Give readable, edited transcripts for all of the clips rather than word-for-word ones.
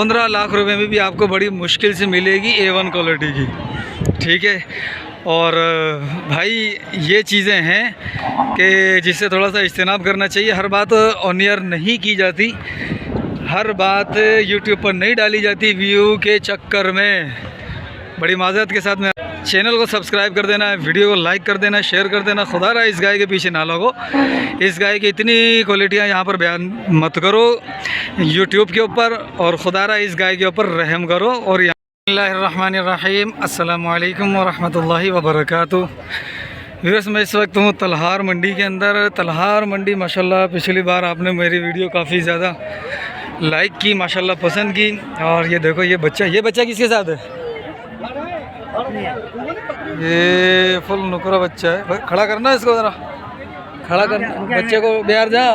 15 लाख रुपए में भी आपको बड़ी मुश्किल से मिलेगी A1 क्वालिटी की। ठीक है, और भाई ये चीज़ें हैं कि जिससे थोड़ा सा इज्तिनाब करना चाहिए। हर बात ऑन एयर नहीं की जाती, हर बात यूट्यूब पर नहीं डाली जाती व्यू के चक्कर में। बड़ी माज़रत के साथ में चैनल को सब्सक्राइब कर देना है, वीडियो को लाइक कर देना, शेयर कर देना। खुदा रहा इस गाय के पीछे ना लगो, इस गाय की इतनी क्वालिटियाँ यहाँ पर बयान मत करो यूट्यूब के ऊपर, और खुदा रहा इस गाय के ऊपर रहम करो। और बिस्मिल्लाहिर्रहमानिर्रहीम, अस्सलामु अलैकुम वरहमतुल्लाहि वबरकातुहू। व्यूअर्स, मैं इस वक्त हूँ तलहार मंडी के अंदर। तलहार मंडी माशाल्लाह पिछली बार आपने मेरी वीडियो काफ़ी ज़्यादा लाइक की, माशाल्लाह पसंद की। और ये देखो ये बच्चा किसके साथ है? ये फुल नुकरा बच्चा है। खड़ा करना इसको, ज़रा खड़ा करना बच्चे को। बिहार जा,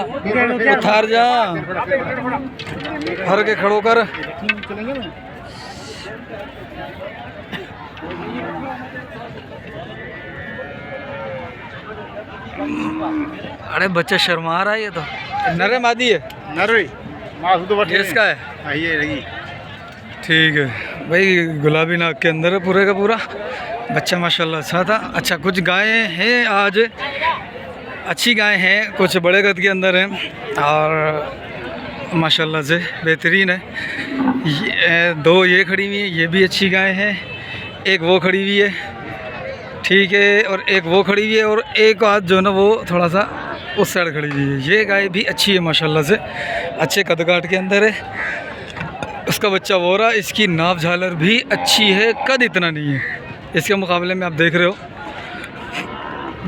उतार जा, भर के खड़ो कर। अरे बच्चा शर्मा रहा है। ये तो नरे मादी है। नरे इसका है। आइए, ठीक है भाई, गुलाबी नाक के अंदर है पूरे का पूरा। बच्चा माशाल्लाह अच्छा था। अच्छा, कुछ गायें हैं आज, अच्छी गायें हैं, कुछ बड़े कद के अंदर हैं और माशाल्लाह से बेहतरीन है। दो ये खड़ी हुई हैं, ये भी अच्छी गाय है। एक वो खड़ी हुई है, ठीक है, और एक वो खड़ी हुई है, और एक आध जो ना वो थोड़ा सा उस साइड खड़ी हुई है। ये गाय भी अच्छी है माशाल्लाह से, अच्छे कदकाठ के अंदर है। उसका बच्चा वो रहा। इसकी नाप झालर भी अच्छी है, कद इतना नहीं है इसके मुकाबले में। आप देख रहे हो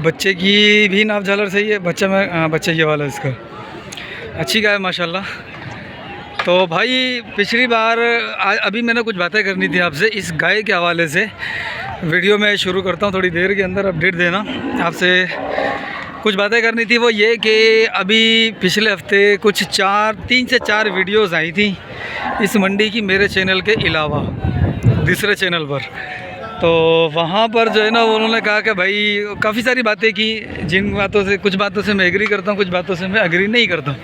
बच्चे की भी नाप झालर सही है। बच्चा ये वाला इसका अच्छी गाय माशाल्लाह। तो भाई पिछली बार अभी मैंने कुछ बातें करनी थी आपसे इस गाय के हवाले से। वीडियो में शुरू करता हूँ, थोड़ी देर के अंदर अपडेट देना आपसे। कुछ बातें करनी थी, वो ये कि अभी पिछले हफ्ते कुछ 3 से 4 वीडियोस आई थी इस मंडी की, मेरे चैनल के अलावा दूसरे चैनल पर। तो वहाँ पर जो है ना, उन्होंने कहा कि भाई काफ़ी सारी बातें की, जिन बातों से कुछ बातों से मैं एग्री करता हूँ, कुछ बातों से मैं एग्री नहीं करता।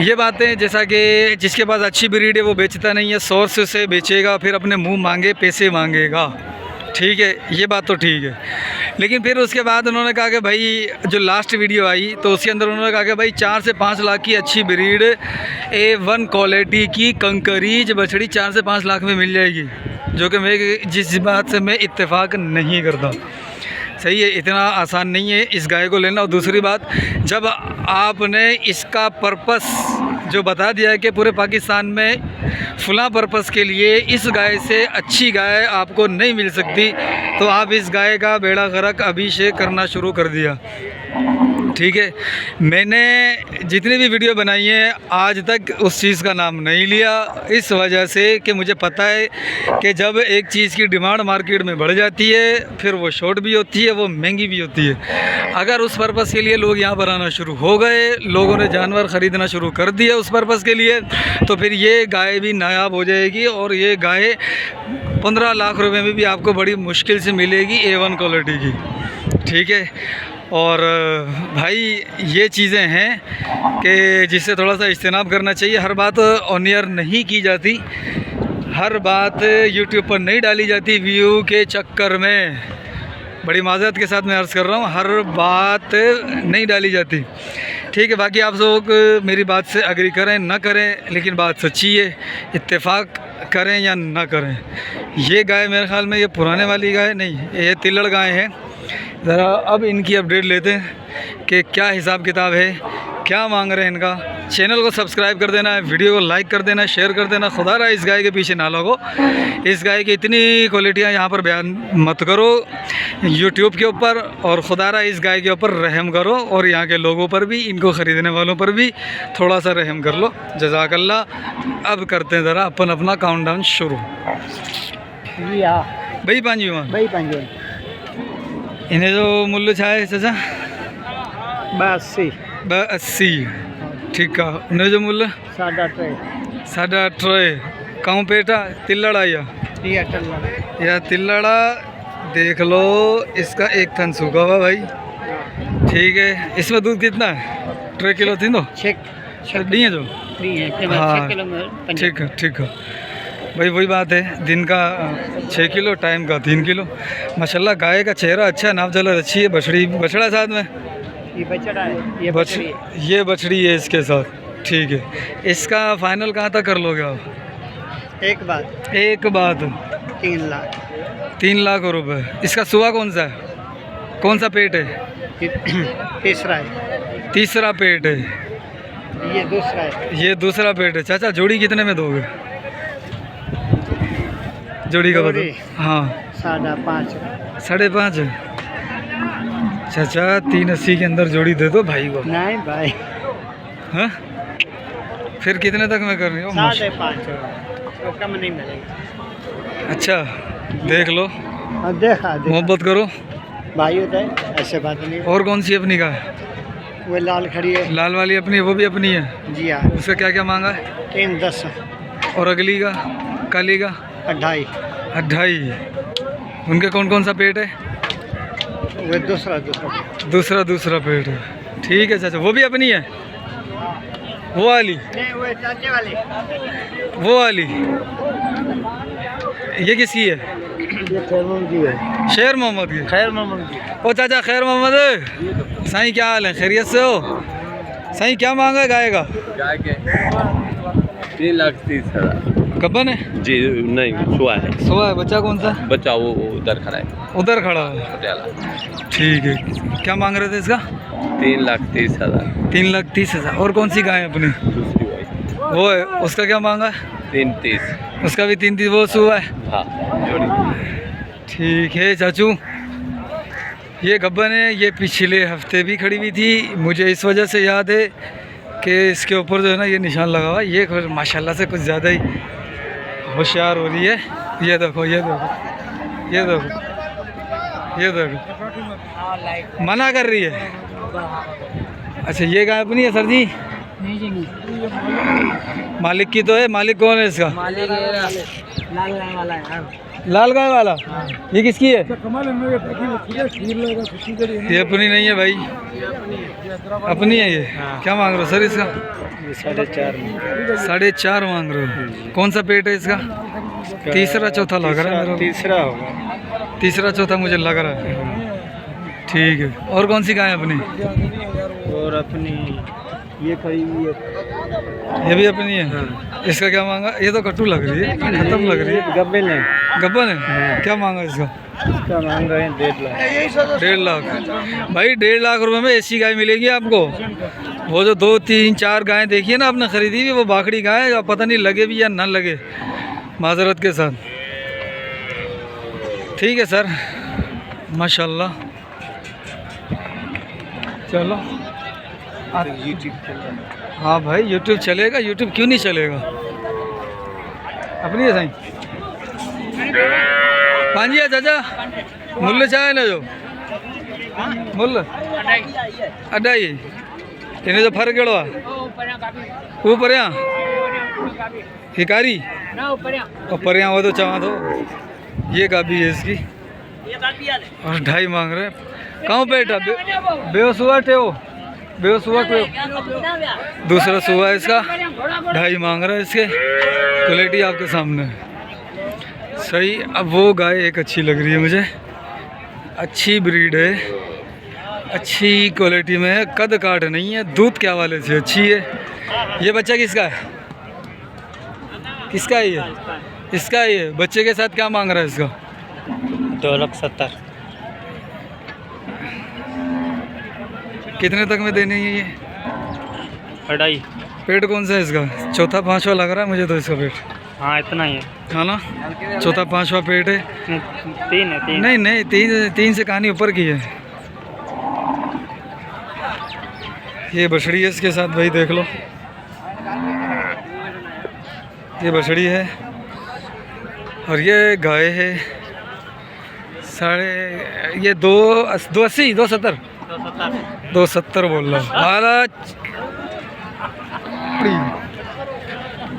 ये बातें जैसा कि जिसके पास अच्छी ब्रीड है वो बेचता नहीं है, सोर्स से बेचेगा, फिर अपने मुंह मांगे पैसे मांगेगा। ठीक है, ये बात तो ठीक है। लेकिन फिर उसके बाद उन्होंने कहा कि भाई जो लास्ट वीडियो आई तो उसके अंदर उन्होंने कहा कि भाई 4 से 5 लाख की अच्छी ब्रीड A1 क्वालिटी की कंकरीज बछड़ी 4 से 5 लाख में मिल जाएगी, जो कि मैं जिस बात से मैं इत्तेफाक नहीं करता। सही है, इतना आसान नहीं है इस गाय को लेना। और दूसरी बात, जब आपने इसका पर्पस जो बता दिया है कि पूरे पाकिस्तान में फलां पर्पस के लिए इस गाय से अच्छी गाय आपको नहीं मिल सकती, तो आप इस गाय का बेड़ा गर्क अभी से करना शुरू कर दिया। ठीक है, मैंने जितनी भी वीडियो बनाई है आज तक उस चीज़ का नाम नहीं लिया, इस वजह से कि मुझे पता है कि जब एक चीज़ की डिमांड मार्केट में बढ़ जाती है फिर वो शॉर्ट भी होती है, वो महंगी भी होती है। अगर उस पर्पस के लिए लोग यहाँ पर आना शुरू हो गए, लोगों ने जानवर ख़रीदना शुरू कर दिया उस पर्पस के लिए, तो फिर ये गाय भी नायाब हो जाएगी। और ये गाय 15 लाख रुपए में भी आपको बड़ी मुश्किल से मिलेगी A1 क्वालिटी की। ठीक है, और भाई ये चीज़ें हैं कि जिससे थोड़ा सा इज्तिनाब करना चाहिए। हर बात ऑन एयर नहीं की जाती, हर बात यूट्यूब पर नहीं डाली जाती व्यू के चक्कर में। बड़ी माज़रत के साथ मैं अर्ज़ कर रहा हूँ, हर बात नहीं डाली जाती। ठीक है, बाकी आप लोग मेरी बात से एग्री करें ना करें, लेकिन बात सच्ची है, इत्तेफाक करें या ना करें। ये गाय मेरे ख़्याल में ये पुराने वाली गाय नहीं, ये तिल्लड़ गाय है। ज़रा अब इनकी अपडेट लेते हैं कि क्या हिसाब किताब है, क्या मांग रहे हैं इनका। चैनल को सब्सक्राइब कर देना है, वीडियो को लाइक कर देना, शेयर कर देना। खुदा रहा इस गाय के पीछे ना लगो, इस गाय की इतनी क्वालिटियाँ यहाँ पर बयान मत करो यूट्यूब के ऊपर, और खुदा रहा इस गाय के ऊपर रहम करो, और यहाँ के लोगों पर भी, इनको ख़रीदने वालों पर भी थोड़ा सा रहम कर लो। जज़ाकल्लाह। अब करते हैं ज़रा अपना काउंटडाउन शुरू। भाई पांजी इन्हें जो मूल्य छाए चाचा 82। ठीक है, उन्हें जो मूल्य 8.5 काऊ पेटा तिल्लड़ा या तिल्लड़ा देख लो। इसका एक थन सूखा हुआ भाई। ठीक है, इसमें दूध कितना है? 3 किलो थी दो छड़ी है जो बकरी है, हाँ 6 किलो। ठीक है ठीक है भाई, वही बात है, दिन का 6 किलो, टाइम का 3 किलो। माशाल्लाह गाय का चेहरा अच्छा है, नाप जलर अच्छी है। बछड़ा साथ में, ये बछड़ा है, ये बछड़ी है। ये बछड़ी है इसके साथ, ठीक है। इसका फाइनल कहाँ तक कर लोगे आप? एक बात, 3 लाख। 3 लाख रुपए। इसका सुआ कौन सा है, कौन सा पेट है? तीसरा है, तीसरा पेट है, ये दूसरा है। ये दूसरा पेट है। चाचा जोड़ी कितने में दोगे? जोड़ी का बताओ। हाँ 5.5। 5.5 है। चाचा 380 के अंदर जोड़ी दे दो भाई को। नहीं भाई, हाँ फिर कितने तक में कर रही हो? 5.5 तो कम नहीं मिलेगा। अच्छा देख लो, देखा मोहब्बत करो भाई, होता है ऐसे बात नहीं। और कौन सी अपनी का है? वो लाल खड़ी है। लाल वाली अपनी है, वो भी अपनी है। जी हाँ। उसका क्या क्या मांगा है? 3.10। और अगली का, काली का? 2.5। उनके कौन कौन सा पेट है? वो दूसरा पेट है, ठीक है चाचा। वो भी अपनी है, वो वाली? नहीं, वो चाचे वाली। वो वाली ये किसकी है? ये खैर मोहम्मद की है। शेर मोहम्मद की? खैर मोहम्मद की। ओ चाचा खैर मोहम्मद, साईं क्या हाल है, खैरियत से हो? साईं क्या मांगा है गाय का? गाय के 3,30,000। कब्बन है जी नहीं, सुआ है। सुआ है। बच्चा कौन सा? बच्चा वो उधर खड़ा है, उधर खड़ा है, पटियाला। ठीक है। क्या मांग रहे थे इसका? 3,30,000। 3,30,000। और कौन सी गाय है अपनी? दूसरी वाली वो है, उसका क्या मांगा? 3,30,000। उसका भी 3,30,000। वो सुआ है, हाँ जोड़ी। ठीक है चाचू। ये गब्बन है, ये पिछले हफ्ते भी खड़ी हुई थी। मुझे इस वजह से याद है कि इसके ऊपर जो है ना ये निशान लगा हुआ है। ये माशाल्लाह से कुछ ज़्यादा ही होशियार हो रही है। ये देखो, ये देखो, ये देखो, ये देखो, मना कर रही है। अच्छा ये गाय अपनी है सर जी? नहीं जी नहीं, मालिक की तो है। मालिक कौन है इसका? मालिक लाल गाय वाला है। लाल गाय वाला? ये किसकी है? ये ये अपनी नहीं है भाई, अपनी है ये। क्या मांग रहे हो सर इसका? 4.5 4.5 मांग रहे हो। कौन सा पेट है इसका? तीसरा चौथा लग रहा है मेरा। तीसरा होगा। तीसरा चौथा मुझे लग रहा है, ठीक है। और कौन सी गाय है अपनी? और अपनी ये खड़ी हुई है। ये भी अपनी है। इसका क्या मांगा? ये तो कट्टू लग रही है, खत्म लग रही है। गब्बन है। गब्बन है? क्या मांगा इसका? इसका मांग रहे हैं 1.5 लाख। 1.5 लाख भाई। 1.5 लाख रुपए में ऐसी गाय मिलेगी आपको? वो जो 2, 3, 4 गायें देखी है ना आपने खरीदी हुई, वो बाखड़ी गाय है, पता नहीं लगे भी या ना लगे, माजरत के साथ। ठीक है सर, माशाल्लाह। चलो हाँ भाई, यूट्यूब चलेगा, यूट्यूब क्यों नहीं चलेगा। अपनी है साईं पांजी है चाचा, मुल्ल चाहे ना जो मुल्ल अडाई इन्हें जो फर्क केड़ो ऊपर हिकारी ऊपर वो तो चाह दो। ये गाबी है इसकी, और 2.5 मांग रहे। कहाँ बेटा बेवसुआ टेओ, बेवसुआ टेओ। दूसरा सुआ है इसका, 2.5 मांग रहा है। इसके क्वालिटी आपके सामने है। सही। अब वो गाय एक अच्छी लग रही है मुझे, अच्छी ब्रीड है, अच्छी क्वालिटी में है, कद काट नहीं है, दूध के हवाले से अच्छी है। ये बच्चा किसका है? किसका है ये? इसका है। ये बच्चे के साथ क्या मांग रहा है इसका? 2,70,000। कितने तक में देनी है ये? 2.5। पेट कौन सा है इसका? चौथा 5वां लग रहा है मुझे तो इसका पेट। हाँ इतना ही है। हाँ ना, चौथा 5वां पेट है। 3 है। 3 नहीं नहीं, 3 से कहानी ऊपर की है। ये बछड़ी है इसके साथ भाई, देख लो, ये बछड़ी है और ये गाय है। ये 280 270 बोल रहा महाराज।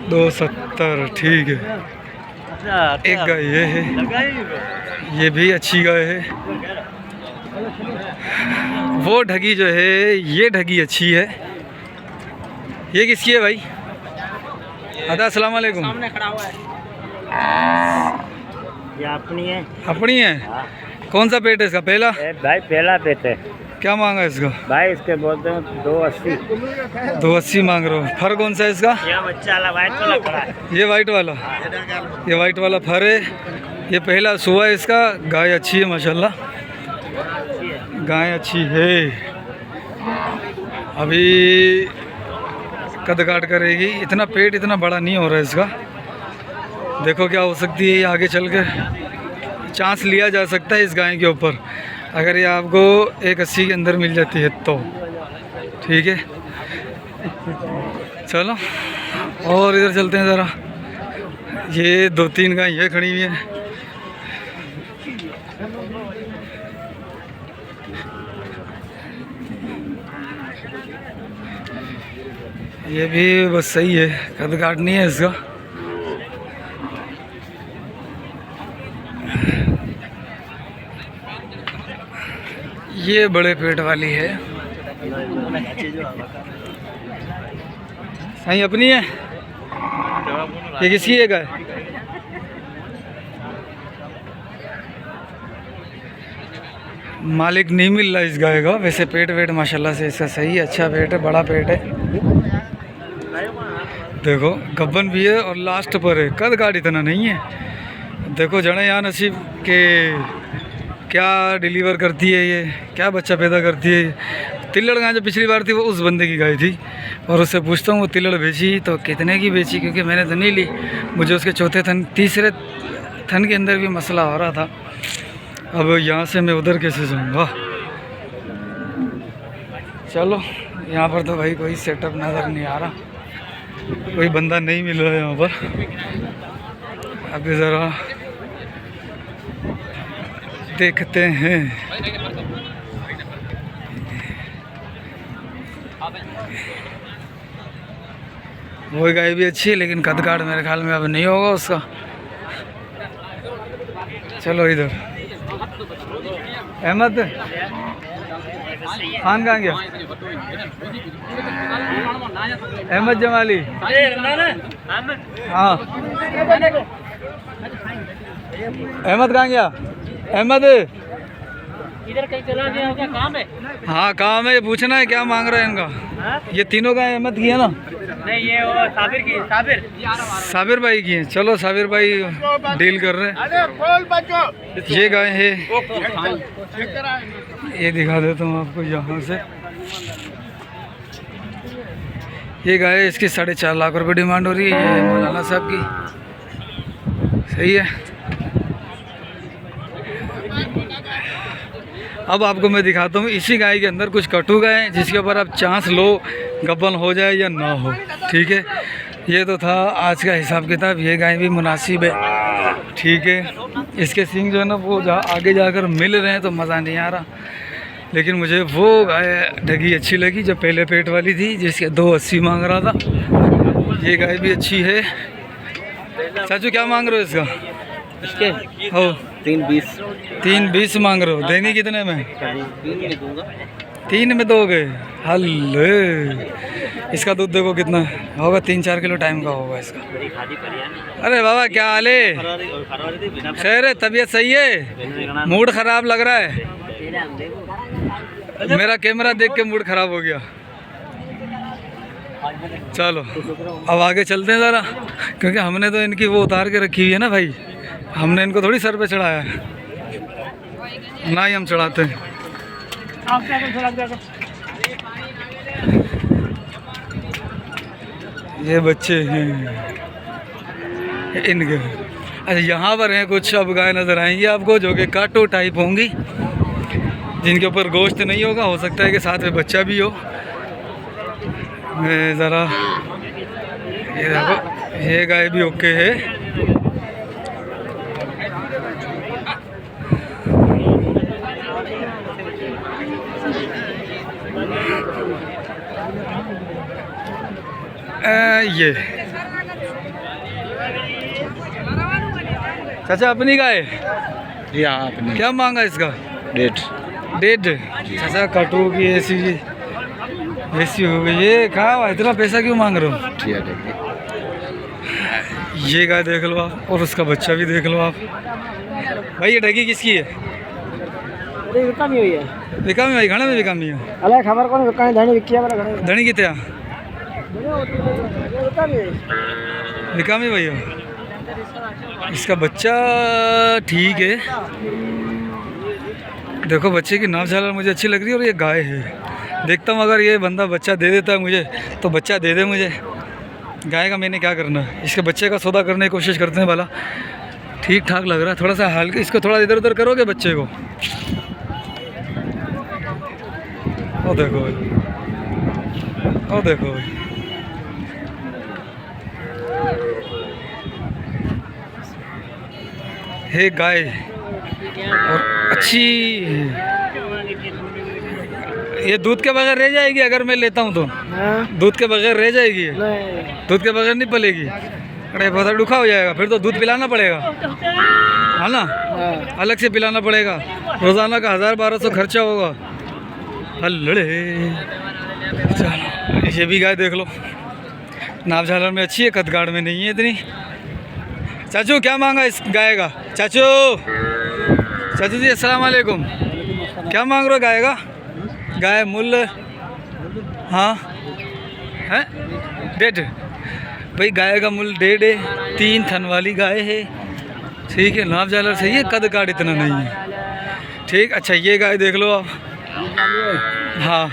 270 ठीक है। एक गाय ये है, ये भी अच्छी गाय है। वो ढगी जो है, ये ढगी अच्छी है। ये किसकी है भाई? दादा अस्सलाम वालेकुम। सामने खड़ा हुआ है। ये अपनी है। अपनी है? हाँ। कौन सा पेट है इसका? पहला? भाई पहला पेट है क्या मांगा इसका? भाई, इसके बोलते हैं 280। 280 मांग रहे हो। फर कौन सा है इसका? ये बच्चा वाला व्हाइट वाला खड़ा है। ये वाइट वाला? ये वाइट वाला फर है। ये पहला सुआ है इसका। गाय अच्छी है माशाल्लाह, गाय अच्छी है। अभी कद काट करेगी। इतना पेट इतना बड़ा नहीं हो रहा है इसका। देखो क्या हो सकती है आगे चल के। चांस लिया जा सकता है इस गाय के ऊपर, अगर ये आपको 180 के अंदर मिल जाती है तो ठीक है। चलो और इधर चलते हैं ज़रा। ये 2-3 गाय ये खड़ी हुई हैं। ये भी बस सही है, कद काट नहीं है इसका। ये बड़े पेट वाली है। सही अपनी है? ये किसी है गाय? मालिक नहीं मिल रहा इस गाय का। वैसे पेट वेट माशाल्लाह से इसका सही है, अच्छा पेट है, बड़ा पेट है। देखो गब्बन भी है और लास्ट पर है। कद काट इतना नहीं है। देखो जड़े यहाँ नसीब के क्या डिलीवर करती है, ये क्या बच्चा पैदा करती है। तिल्लड़ गाय जो पिछली बार थी वो उस बंदे की गाय थी, और उससे पूछता हूँ वो तिल्लड़ बेची तो कितने की बेची, क्योंकि मैंने तो नहीं ली। मुझे उसके चौथे थन तीसरे थन के अंदर भी मसला हो रहा था। अब यहाँ से मैं उधर कैसे जाऊँगा। चलो यहाँ पर तो भाई कोई सेटअप नज़र नहीं आ रहा, कोई बंदा नहीं मिल रहा है यहाँ पर। अभी ज़रा देखते हैं। वो गाय भी अच्छी है, लेकिन कद काट मेरे ख्याल में अब नहीं होगा उसका। चलो इधर अहमद खान कहाँ गया? अहमद जमाली। हाँ अहमद कहाँ गया? अहमद इधर कहीं चला गया होगा, काम है? हाँ काम है। ये पूछना है क्या मांग रहा है इनका। ये तीनों गाय अहमद की है ना? नहीं, ये वो साबिर की। साबिर भाई की है। चलो साबिर भाई डील कर रहे हैं। ये गाय है, ये दिखा देता हूँ आपको यहाँ से। ये गाय है, इसकी 4.5 लाख रुपए डिमांड हो रही है। ये मौलाना साहब की सही है। अब आपको मैं दिखाता हूँ इसी गाय के अंदर कुछ कटू गाय हैं जिसके ऊपर आप चांस लो गब्बन हो जाए या ना हो, ठीक है। ये तो था आज का हिसाब किताब। ये गाय भी मुनासिब है, ठीक है। इसके सींग जो है ना वो आगे जाकर मिल रहे हैं तो मज़ा नहीं आ रहा, लेकिन मुझे वो गाय ढगी अच्छी लगी जो पहले पेट वाली थी, जिसके 280 मांग रहा था। ये गाय भी अच्छी है। चाचू क्या मांग रहे हो इसका? इसके हो 320। 320 मांग रहे हो। देंगे कितने में? 3 में दूंगा। 3 में दोगे? हल इसका दूध देखो कितना होगा, 3-4 किलो टाइम का होगा इसका। अरे बाबा क्या हाल है? खैर है, तबीयत सही है? मूड ख़राब लग रहा है। मेरा कैमरा देख के मूड ख़राब हो गया। चलो अब आगे चलते हैं ज़रा, क्योंकि हमने तो इनकी वो उतार के रखी हुई है ना भाई। हमने इनको थोड़ी सर पे चढ़ाया है, ना ही हम चढ़ाते हैं। ये बच्चे हैं इनके। अच्छा यहाँ पर हैं कुछ अब गाय नज़र आएंगी आपको जो कि काटो टाइप होंगी, जिनके ऊपर गोश्त नहीं होगा। हो सकता है कि साथ में बच्चा भी हो। मैं ज़रा ये देखो, ये गाय भी ओके है। ये चाचा अपनी गाय? यहाँ अपनी क्या मांगा इसका? 1.5। चाचा कटू की ऐसी हो गई। ये कहाँ इतना पैसा क्यों मांग रहे हो? ये गाय देख लो आप, और उसका बच्चा भी देख लो आप। भाई ये ढगी किसकी है? विकामी हुई है विकामी भाई, घणे में विकामी है। अलग खबर कौन विकामी धनी विकिया वाला घणे धनी कितने विकामी विकामी भैया। इसका बच्चा ठीक है, देखो बच्चे की नाप झालर मुझे अच्छी लग रही है, और ये गाय है। देखता हूँ अगर ये बंदा बच्चा दे देता है मुझे तो बच्चा दे दे मुझे। गाय का मैंने क्या करना है, इसके बच्चे का सौदा करने की कोशिश करते हैं भला। ठीक ठाक लग रहा है, थोड़ा सा हल्का, इसको थोड़ा इधर उधर करोगे बच्चे को। ओ देखो भाई, ओ देखो भाई, हे गाय और अच्छी। ये दूध के बगैर रह जाएगी अगर मैं लेता हूँ तो? दूध के बगैर रह जाएगी ये? दूध के बगैर नहीं पलेगी? अरे बहुत दुखा हो जाएगा फिर तो, दूध पिलाना पड़ेगा है ना, अलग से पिलाना पड़ेगा। रोज़ाना का 1000-1200 खर्चा होगा। हल्ले चलो, ये भी गाय देख लो, नाप झालर में अच्छी है, कदगाड़ में नहीं है इतनी। चाचू क्या मांगा इस गाय का? चाचू, चाचू जी अस्सलाम वालेकुम, क्या मांग रहे हो गाय का? गाय मूल्य हाँ है 1.5 भाई, गाय का मूल्य 1.5 है। 3 थन वाली गाय है, ठीक है, नाप झालर सही है, कद काट इतना नहीं है, ठीक। अच्छा ये गाय देख लो आप, हाँ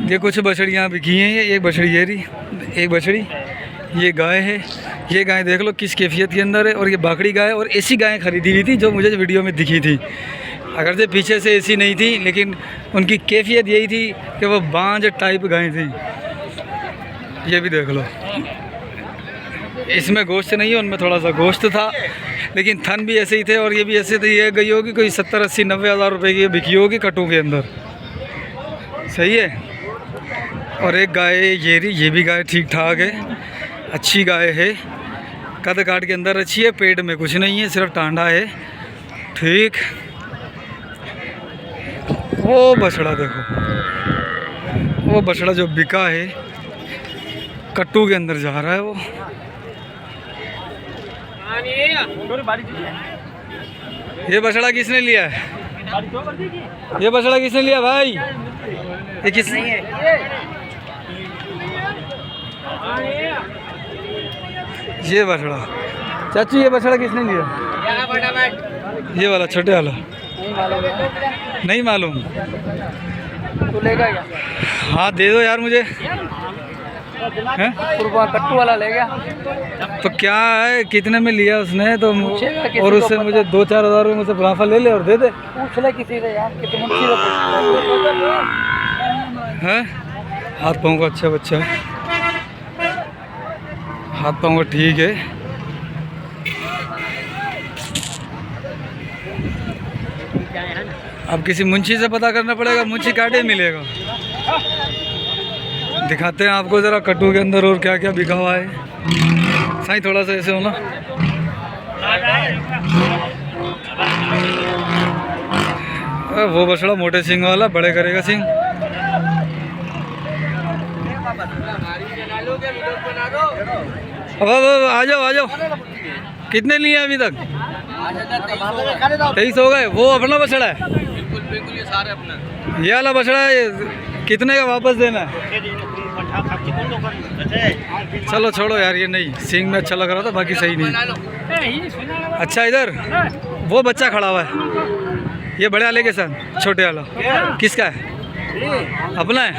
ये कुछ बछड़ियाँ बिकी हैं, ये एक बछड़ी है रही, एक बछड़ी, ये गाय है। ये गाय देख लो किस कैफियत के अंदर है, और ये बाकड़ी गाय। और ऐसी गायें खरीदी हुई थी जो मुझे वीडियो में दिखी थी, अगर से पीछे से ऐसी नहीं थी, लेकिन उनकी कैफियत यही थी कि वो बांझ टाइप गायें थी। ये भी देख लो, इसमें गोश्त नहीं है, उनमें थोड़ा सा गोश्त था, लेकिन थन भी ऐसे ही थे और ये भी ऐसे थे। ये गई होगी कोई 70-80-90 हज़ार रुपये की बिकी होगी कटों के अंदर, सही है। और एक गाय ये भी गाय ठीक ठाक है, अच्छी गाय है, कद काट के अंदर अच्छी है, पेट में कुछ नहीं है, सिर्फ टांडा है, ठीक। वो बछड़ा देखो, वो बछड़ा जो बिका है कट्टू के अंदर जा रहा है वो। ये बछड़ा किसने लिया है? ये बछड़ा किसने लिया भाई? ये किसने? ये बछड़ा चाचू, ये बछड़ा किसने लिया? ये वाला छोटे वाला नहीं मालूम, तू लेगा क्या? हाँ दे दो यार मुझे। हैं? कट्टू वाला ले गया तो क्या है, कितने में लिया उसने तो? किसी और उससे को मुझे 2-4 हज़ार रुपये मुझसे मुनाफा ले ले और दे दे। पूछ ले किसी से यार, कितने हैं? हाथ पाँव का अच्छा बच्चा है, हाथ पाँव का ठीक है। अब किसी मुंशी से पता करना पड़ेगा, मुंशी काटे मिलेगा। दिखाते हैं आपको ज़रा कट्टू के अंदर और क्या क्या बिका हुआ है। साईं थोड़ा सा ऐसे हो ना, वो बछड़ा मोटे सिंग वाला, बड़े करेगा सिंग। अब आ जाओ आ जाओ, कितने लिए अभी तक? 23 हो गए। वो अपना बछड़ा है? बिल्कुल ये सारे अपना। ये वाला बछड़ा है, कितने का वापस देना है? चलो छोड़ो यार, ये नहीं, सिंग में अच्छा लग रहा था, बाकी सही नहीं। अच्छा इधर वो बच्चा खड़ा हुआ है, ये बड़े वाले के साथ छोटे वाला किसका है? अपना है,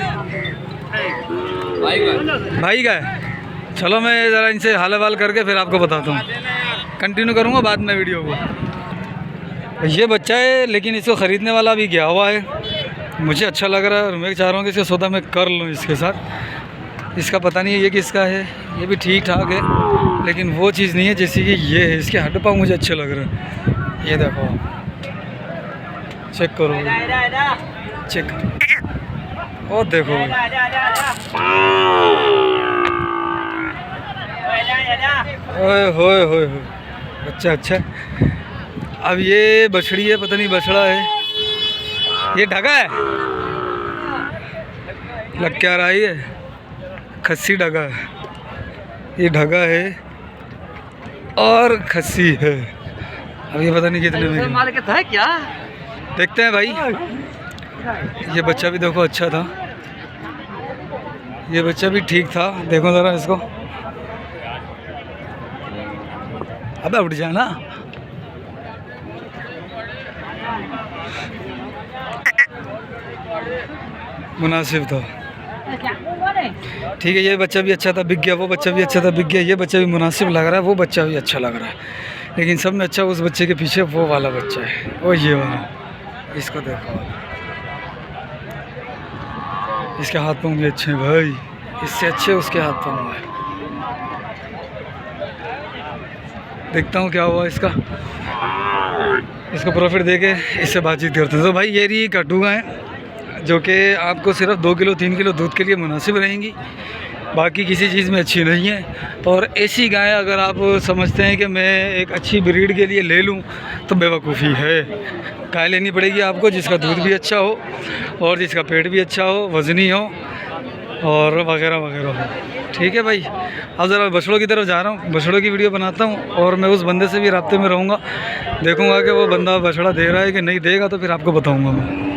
भाई का है। चलो मैं ज़रा इनसे हाल वाल करके फिर आपको बताता हूँ, कंटिन्यू करूँगा बाद में वीडियो को। ये बच्चा है, लेकिन इसको ख़रीदने वाला भी गया हुआ है, मुझे अच्छा लग रहा है और मैं चाह रहा हूँ कि इसका सौदा मैं कर लूँ इसके साथ। इसका पता नहीं है ये किसका है, ये भी ठीक ठाक है, लेकिन वो चीज़ नहीं है जैसे कि ये है। इसके हड्ड पाँव मुझे अच्छे लग रहे हैं, ये देखो, चेक करो, चेक, ओ देखो, ओए होए होए होए, अच्छा अच्छा। अब ये बछड़ी है, पता नहीं बछड़ा है, ये ढगा है, लग क्या रहा है, ये खस्सी ढगा है, ये ढगा है। और खस्सी है। अब ये पता नहीं कितने में माल के है क्या? देखते हैं भाई। ये बच्चा भी देखो अच्छा था, ये बच्चा भी ठीक था। देखो ज़रा इसको, अबे उठ जाना। मुनासिब था, ठीक है। ये बच्चा भी अच्छा था, बिक गया। वो बच्चा भी अच्छा था, बिक गया। ये बच्चा भी मुनासिब लग रहा है, वो बच्चा भी अच्छा लग रहा है। लेकिन सब में अच्छा उस बच्चे के पीछे वो वाला बच्चा है, वो ये वाला। इसको देखो, इसके हाथ पाँव भी अच्छे हैं भाई, इससे अच्छे उसके हाथ पाँव हैं। देखता हूँ क्या हुआ इसका, इसको प्रॉफिट देके इससे बातचीत करते हैं। तो भाई ये रही कट्टू गाय, जो कि आपको सिर्फ 2 किलो 3 किलो दूध के लिए मुनासिब रहेंगी, बाकी किसी चीज़ में अच्छी नहीं है। और ऐसी गाय अगर आप समझते हैं कि मैं एक अच्छी ब्रीड के लिए ले लूं, तो बेवकूफ़ी है। गाय लेनी पड़ेगी आपको जिसका दूध भी अच्छा हो और जिसका पेट भी अच्छा हो, वज़नी हो और वगैरह वगैरह हो। ठीक है भाई। अब ज़रा बछड़ों की तरफ जा रहा हूँ, बछड़ों की वीडियो बनाता हूँ और मैं उस बंदे से भी राब्ते में रहूँगा, देखूँगा कि वो बंदा बछड़ा दे रहा है कि नहीं देगा, तो फिर आपको बताऊँगा मैं।